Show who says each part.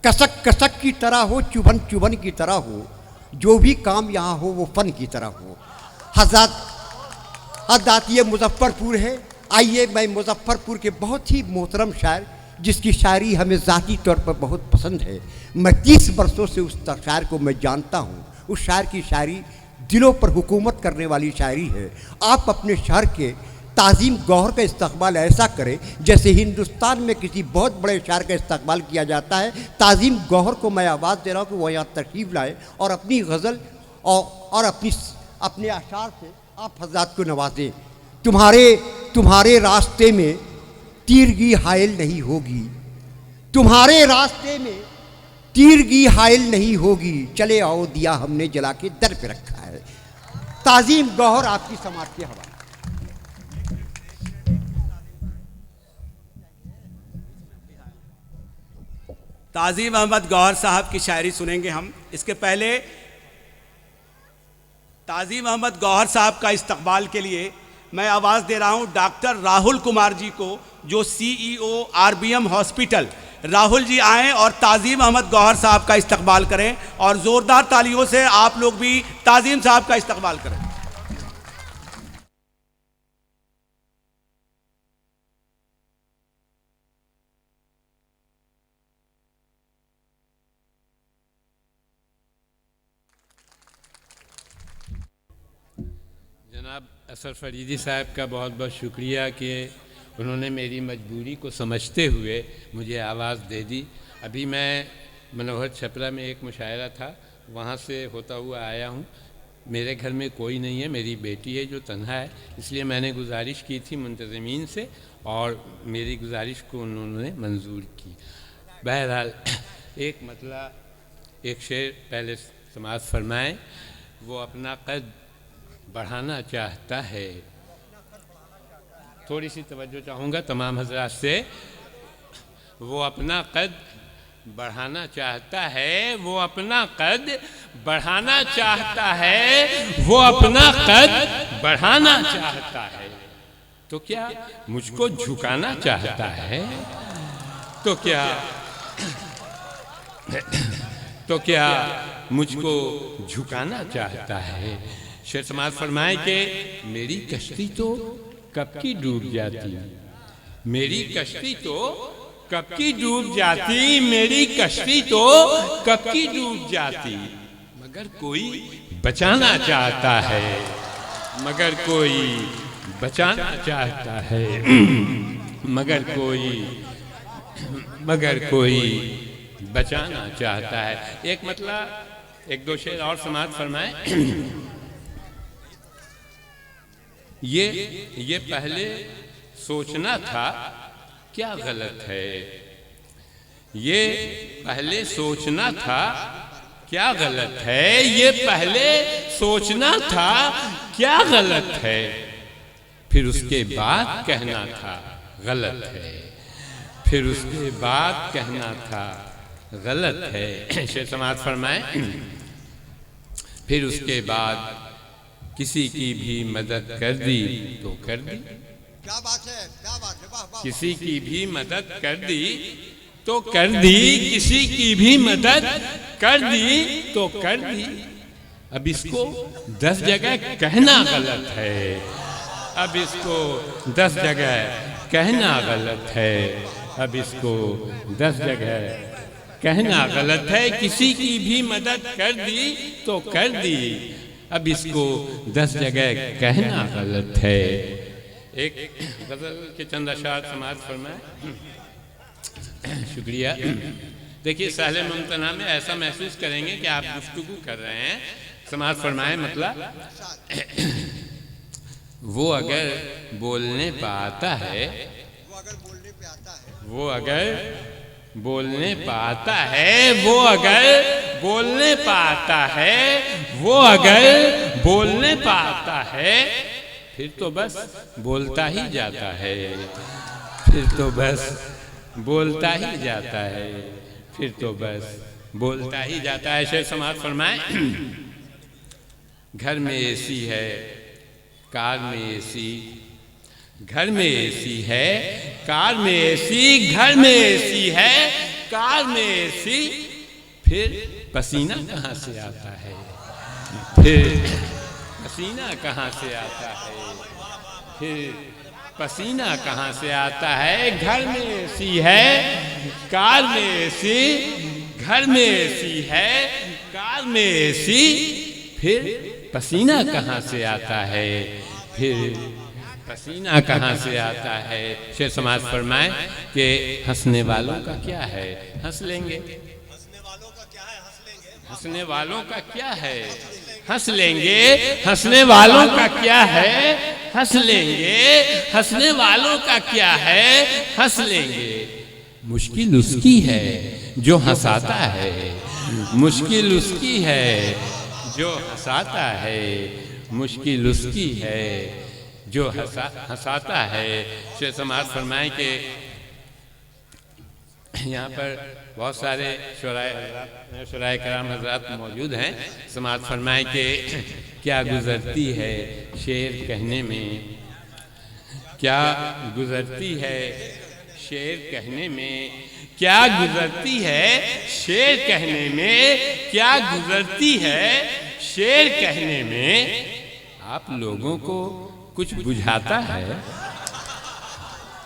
Speaker 1: कसक कसक की तरह हो, चुभन चुभन की तरह हो, जो भी काम यहाँ हो वो फन की तरह हो। हज़रत ये मुजफ्फरपुर है। आइए, मैं मुजफ्फरपुर के बहुत ही मोहतरम शायर, जिसकी शायरी हमें ज़ाती तौर पर बहुत पसंद है, मैं 30 वर्षों से उस शायर को मैं जानता हूँ। उस शायर की शायरी दिलों पर हुकूमत करने वाली शायरी है। आप अपने शहर के ताज़ीम गौहर का इस्तकबाल ऐसा करें जैसे हिंदुस्तान में किसी बहुत बड़े शायर का इस्तकबाल किया जाता है। ताज़ीम गौहर को मैं आवाज़ दे रहा हूँ कि वह यहाँ तशरीफ़ लाए और अपनी गज़ल और अपने अशार से आप हज़रात को नवाजें। तुम्हारे रास्ते में तीरगी हायल नहीं होगी, तुम्हारे रास्ते में तीरगी हायल नहीं होगी, चले आओ दिया हमने जला के दर पे रखा है। ताज़ीम गौहर आपकी समाज के हवाले।
Speaker 2: ताज़ीम अहमद गौहर साहब की शायरी सुनेंगे हम। इसके पहले ताज़ीम अहमद गौहर साहब का इस्तकबाल के लिए मैं आवाज़ दे रहा हूँ डॉक्टर राहुल कुमार जी को, जो CEO RBM hospital. Rahul ji आएँ और ताज़ीम अहमद गौहर साहब का इस्तकबाल करें, और ज़ोरदार तालियों से आप लोग भी ताज़ीम साहब का इस्तकबाल करें।
Speaker 3: जनाब असर फरीदी साहब का बहुत बहुत शुक्रिया कि उन्होंने मेरी मजबूरी को समझते हुए मुझे आवाज़ दे दी। अभी मैं मनोहर छपरा में एक मुशायरा था, वहाँ से होता हुआ आया हूँ। मेरे घर में कोई नहीं है, मेरी बेटी है जो तन्हा है, इसलिए मैंने गुजारिश की थी मुंतज़मीन से और मेरी गुजारिश को उन्होंने मंजूर की। बहरहाल एक मतला एक शेर पहले समाअत फरमाएँ। वो अपना कद बढ़ाना चाहता है, थोड़ी सी तवज्जो चाहूँगा तमाम हजरात से। वो अपना कद बढ़ाना चाहता है, वो अपना कद बढ़ाना चाहता है, वो अपना कद बढ़ाना चाहता है, तो क्या मुझको झुकाना चाहता है? तो क्या मुझको झुकाना चाहता है? शेर समाज फरमाए कि मेरी कश्ती तो कब की डूब जाती, मेरी कश्ती तो कब की डूब जाती, मेरी कश्ती तो कब की डूब जाती, मगर कोई बचाना चाहता है, मगर कोई बचाना चाहता है, मगर कोई बचाना चाहता है। एक मतलब एक दो शेर और समाअत फरमाए। ये पहले सोचना था क्या गलत है, ये पहले सोचना था क्या गलत है, ये पहले सोचना था क्या गलत है, फिर उसके बाद कहना था गलत है, फिर उसके बाद कहना था गलत है। शेर समाअत फरमाए। फिर उसके बाद किसी की भी मदद कर दी तो कर दी,
Speaker 1: क्या बात है, क्या बात है, वाह वाह।
Speaker 3: किसी की भी मदद कर दी तो कर दी, किसी की भी मदद कर दी तो कर दी, अब इसको 10 जगह कहना गलत है, अब इसको 10 जगह कहना गलत है, अब इसको 10 जगह कहना गलत है। किसी की भी मदद कर दी तो कर दी, अब इसको 10 जगह कहना गलत है। एक गज़ल के चंद अशार समाअत फरमाए। शुक्रिया। देखिए सहले मुमतना में ऐसा महसूस करेंगे कि आप गुफ्तगू कर रहे हैं। समाअत फरमाए मतलब वो अगर बोलने पे आता है, वो अगर बोलने पाता है, वो अगर बोलने पाता है, वो अगर बोलने पाता है, फिर तो बस बोलता ही जाता है, फिर तो बस बोलता ही जाता है, फिर तो बस बोलता ही जाता है। शेर समाअत फरमाए। घर में एसी है, कार में एसी, घर में एसी है, कार में एसी, घर में एसी है, कार में एसी, फिर पसीना कहाँ से आता है, फिर पसीना कहाँ से आता है, फिर पसीना कहाँ से आता है। घर में एसी है, कार में एसी, घर में एसी है, कार में एसी, फिर पसीना कहाँ से आता है, फिर पसीना कहाँ से आता है। शेर समाज फरमाए कि हंसने वालों का क्या है, हंस लेंगे, हंसने वालों का क्या है, हंस लेंगे, हंसने वालों का क्या है, हंस लेंगे, हंसने वालों का क्या है, हंस लेंगे। मुश्किल उसकी है जो हंसाता है, मुश्किल उसकी है जो हंसाता है, मुश्किल उसकी है जो हंसाता है। शेर समाज फरमाए कि यहाँ पर बहुत सारे शुराए कराम हजरात मौजूद हैं। समाज फरमाए कि क्या गुजरती है शेर कहने में, क्या गुजरती है शेर कहने में, क्या गुजरती है शेर कहने में, क्या गुजरती है शेर कहने में। आप लोगों को कुछ बुझाता है,